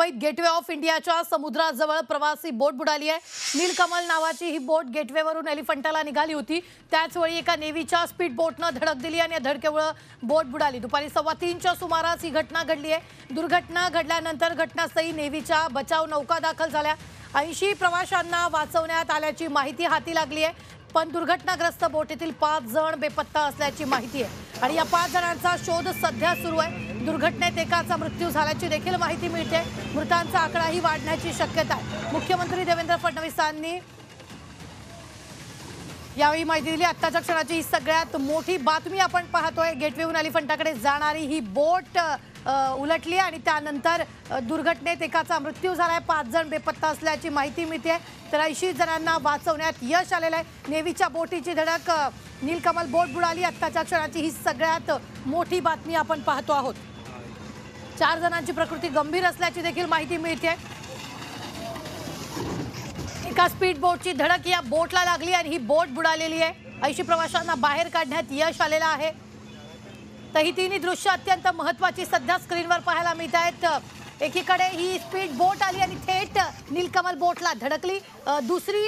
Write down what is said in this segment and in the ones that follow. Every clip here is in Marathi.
मुंबईत गेटवे ऑफ इंडियाच्या समुद्राजवळ प्रवासी बोट बुडाली आहे। नीलकमल नावाची ही बोट गेटवेवरून एलिफंटाला निघाली होती। त्याच वेळी एका नेव्हीच्या स्पीड बोटने धडक दिली आणि या धडकेमुळे बोट बुडाली। दुपारी 3:15च्या सुमारास ही घटना घडली आहे। दुर्घटना घडल्यानंतर घटनास्थळी नेव्हीच्या बचाव नौका दाखल झाल्या। 80 प्रवाशांना वाचवण्यात आल्याची माहिती हाती लागली आहे, पण दुर्घटनाग्रस्त बोटीतील 5 जण बेपत्ता असल्याची माहिती आहे आणि या 5 जणांचा शोध सध्या सुरू आहे। दुर्घटनेत एकाचा मृत्यू झाल्याची देखील माहिती मिळते। मृतांचा आकडाही वाढण्याची शक्यता आहे। मुख्यमंत्री देवेंद्र फडणवीसांनी यावेळी माहिती दिली। आत्ताच्या क्षणाची ही सगळ्यात मोठी बातमी आपण पाहतोय। गेटवेहून एलिफंटाकडे जाणारी ही बोट उलटली आणि त्यानंतर दुर्घटनेत एकाचा मृत्यू झालाय। 5 जण बेपत्ता असल्याची माहिती मिळते। तर 80 जणांना वाचवण्यात यश आलेलं आहे। नेव्हीच्या बोटीची धडक नीलकमल बोट बुडाली। आत्ताच्या क्षणाची ही सगळ्यात मोठी बातमी आपण पाहतो आहोत। 4 जणांची प्रकृती गंभीर असल्याची देखील माहिती मिळते। एका स्पीड बोटची धडक या बोटला लागली आणि ही बोट बुडालेली आहे। 80 प्रवाशांना बाहेर काढण्यात यश आलेलं आहे। तर ही तिन्ही दृश्य अत्यंत महत्त्वाची सध्या स्क्रीनवर पाहायला मिळत आहेत। एकीकडे ही स्पीड बोट आली आणि थेट नीलकमल बोटला धडकली। दुसरी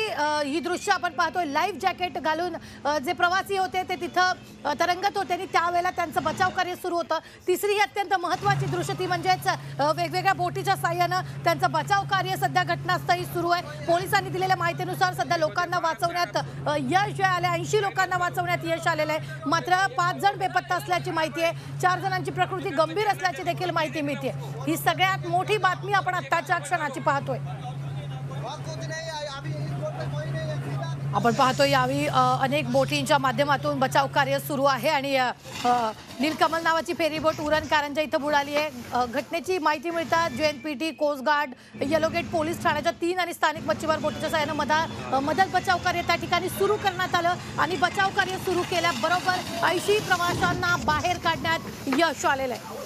ही दृश्य आपण पाहतोय। लाईफ जॅकेट घालून जे प्रवासी होते ते तिथं तरंगत होते आणि त्यावेळेला त्यांचं बचाव कार्य सुरू होतं। तिसरी ही अत्यंत महत्त्वाची दृश्य ती म्हणजेच वेगवेगळ्या बोटीच्या साह्याने त्यांचं बचाव कार्य सध्या घटनास्थळी सुरू आहे। पोलिसांनी दिलेल्या माहितीनुसार सध्या लोकांना वाचवण्यात यश आले। 80 लोकांना वाचवण्यात यश आलेलं आहे। मात्र 5 जण बेपत्ता असल्याची माहिती आहे। 4 जणांची प्रकृती गंभीर असल्याची देखील माहिती मिळते। ही सगळ्यात मोठी बातमी आपण आत्ताच्या क्षणाची पाहतोय। आपण पाहतोय यावेळी अनेक बोटींच्या माध्यमातून बचाव कार्य सुरू आहे आणि नीलकमल नावाची फेरी बोट उरण कारंजा इथं बुडाली आहे। घटनेची माहिती मिळतात JNPT, coast guard, yellow gate police ठाण्याच्या 3 आणि स्थानिक मच्छीमार बोटीच्या सहाय्याने मदत बचाव कार्य त्या ठिकाणी सुरू करण्यात आलं आणि बचाव कार्य सुरू केल्याबरोबर 80 प्रवाशांना बाहेर काढण्यात यश आलेलं आहे।